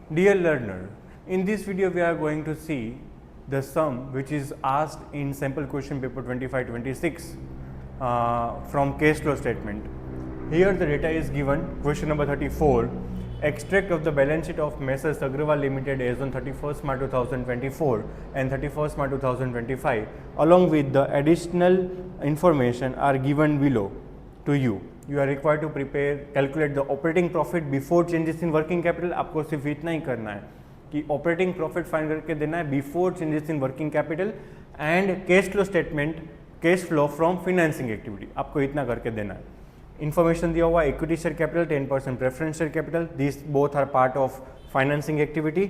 Dear learner, in this video we are going to see the sum which is asked in sample question paper 25-26 from case flow statement. Here the data is given, question number 34, extract of the balance sheet of Messrs Agrawal Limited as on 31st March 2024 and 31st March 2025 along with the additional information are given below to you. You are required to calculate the operating profit before changes in working capital. आपको सिर्फ इतना ही करना है कि operating profit find करके देना है before changes in working capital and cash flow statement, cash flow from financing activity, आपको इतना करके देना है. इन्फॉर्मेशन दिया हुआ equity share capital 10% preference share capital, this both are part of financing activity.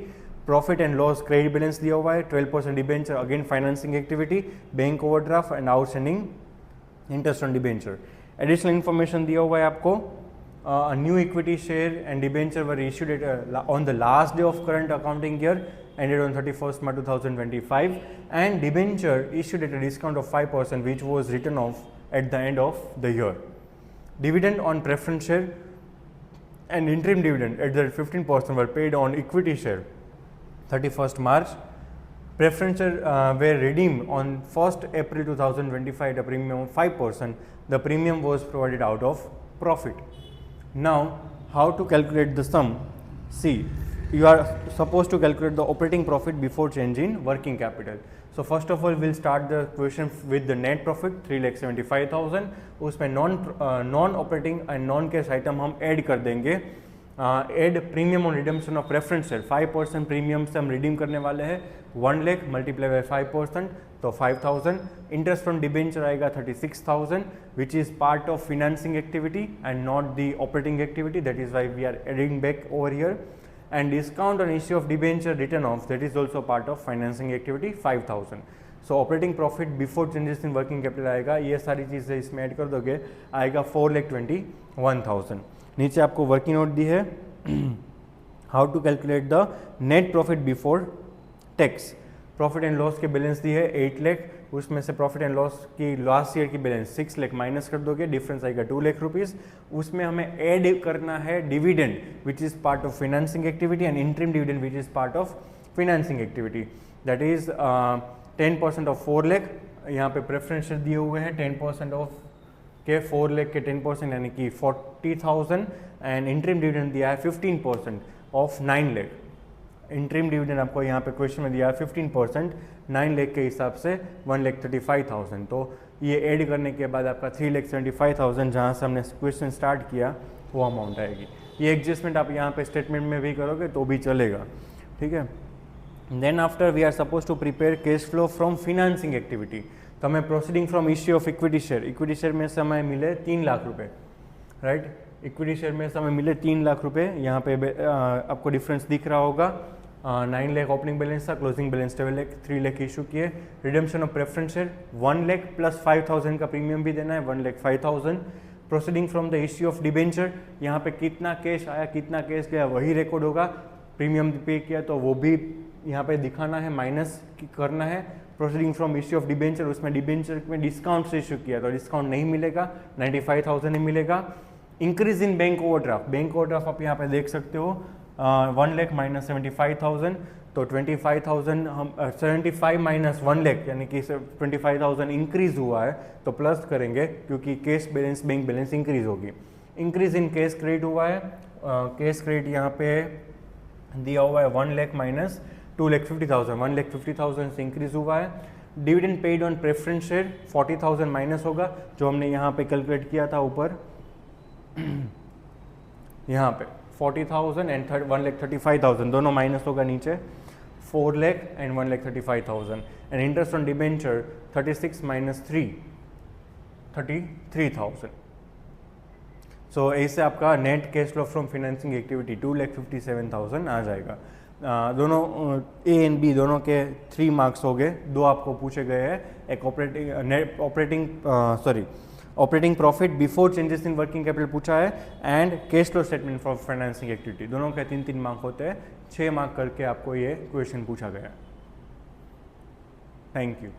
Profit and loss credit balance दिया हुआ है 12% debenture again financing activity, bank overdraft and outstanding interest on debenture. Additional information दिया हुआ है आपको new equity share and debenture were issued on the last day of current accounting year ended on 31st March 2025 and debenture issued at a discount of 5% which was written off at the end of the year. Dividend on preference share and interim dividend at the 15% were paid on equity share 31st March. Preference share were redeemed on 1st April 2025 at a premium of 5%. The premium was provided out of profit. Now, how to calculate the sum? See, you are supposed to calculate the operating profit before change in working capital. So first of all, we'll start the question with the net profit 3,75,000. उसमें non operating and non cash item हम add कर देंगे. Add premium on redemption of preference share 5% premium से हम redeem करने वाले हैं 1 lakh multiply by 5% तो 5,000. इंटरेस्ट फ्रॉम डिबेंचर आएगा 36,000 which is part of financing activity and not the operating activity, that is why we are adding back over here. And discount on issue of debenture written off, that is also part of financing activity 5,000. So operating profit before changes in working capital आएगा, ये सारी चीज़ें इसमें add कर दोगे आएगा 4,21,000. नीचे आपको वर्किंग नोट दी है how to calculate the net profit before tax. Profit and loss के बैलेंस दी है 8 लाख, उसमें से प्रॉफिट एंड लॉस की लास्ट ईयर की बैलेंस 6 लाख माइनस कर दोगे, डिफरेंस आएगा 2 लाख रुपीज़. उसमें हमें ऐड करना है dividend which is part of financing activity and interim dividend which is part of financing activity, that is 10% of 4 lakh. यहाँ पे प्रेफरेंस दिए हुए हैं 10% ऑफ के 4 लाख के 10% यानी कि 40,000 एंड इंटरिम डिविडेंड दिया है 15% ऑफ 9 लाख. इंटरिम डिविडेंड आपको यहाँ पे क्वेश्चन में दिया है 15%, 9 लाख के हिसाब से 1,35,000. तो ये ऐड करने के बाद आपका 3,75,000 जहाँ से हमने क्वेश्चन स्टार्ट किया वो अमाउंट आएगी. ये एडजस्टमेंट आप यहाँ पे स्टेटमेंट में भी करोगे तो भी चलेगा, ठीक है. Then after we are suppose to prepare cash flow from financing activity. तो हमें proceeding from issue of equity share में से हमें मिले 3 लाख रुपये, राइट. इक्विटी शेयर में से हमें मिले 3 लाख रुपये. यहाँ पे आपको डिफरेंस दिख रहा होगा. 9 लाख ओपनिंग बैलेंस था, क्लोजिंग बैलेंस 3 लाख इशू किए. Redemption of preference share 1 lakh plus 5,000 का प्रीमियम भी देना है 1,05,000. Proceeding from the issue of debenture, यहाँ पे कितना कैश आया कितना कैश गया वही रिकॉर्ड होगा. प्रीमियम पे किया तो वो भी यहाँ पे दिखाना है, माइनस करना है. Proceeding from issue of debenture, उसमें डिबेंचर में डिस्काउंट से इशू किया तो डिस्काउंट नहीं मिलेगा, 95,000 ही मिलेगा. Increase in bank overdraft, bank overdraft आप यहाँ पे देख सकते हो 1 लाख माइनस 75,000 तो 25,000 हम 75 माइनस 1 लाख यानी कि 25,000 इंक्रीज हुआ है तो प्लस करेंगे क्योंकि cash balance bank balance increase होगी. इंक्रीज इन कैश क्रेडिट हुआ है, कैश क्रेडिट यहाँ पे दिया हुआ है 1 लाख माइनस 2,50,000, 1,50,000 से इंक्रीज हुआ है. Dividend paid on preference share 40,000 minus होगा जो हमने यहाँ पे कैलकुलेट किया था ऊपर यहाँ पे 40,000 एंड 1,35,000 दोनों माइनस होगा नीचे 4 lakh and 1,35,000. And interest on debenture 36 minus 3 33,000. सो ऐसे आपका net cash flow from financing activity 2,57,000 आ जाएगा. दोनों ए एंड बी दोनों के 3 मार्क्स हो गए, 2 आपको पूछे गए हैं. एक operating profit before changes in working capital पूछा है and cash flow statement for financing activity, दोनों के 3-3 मार्क होते हैं. 6 मार्क करके आपको ये क्वेश्चन पूछा गया. Thank you.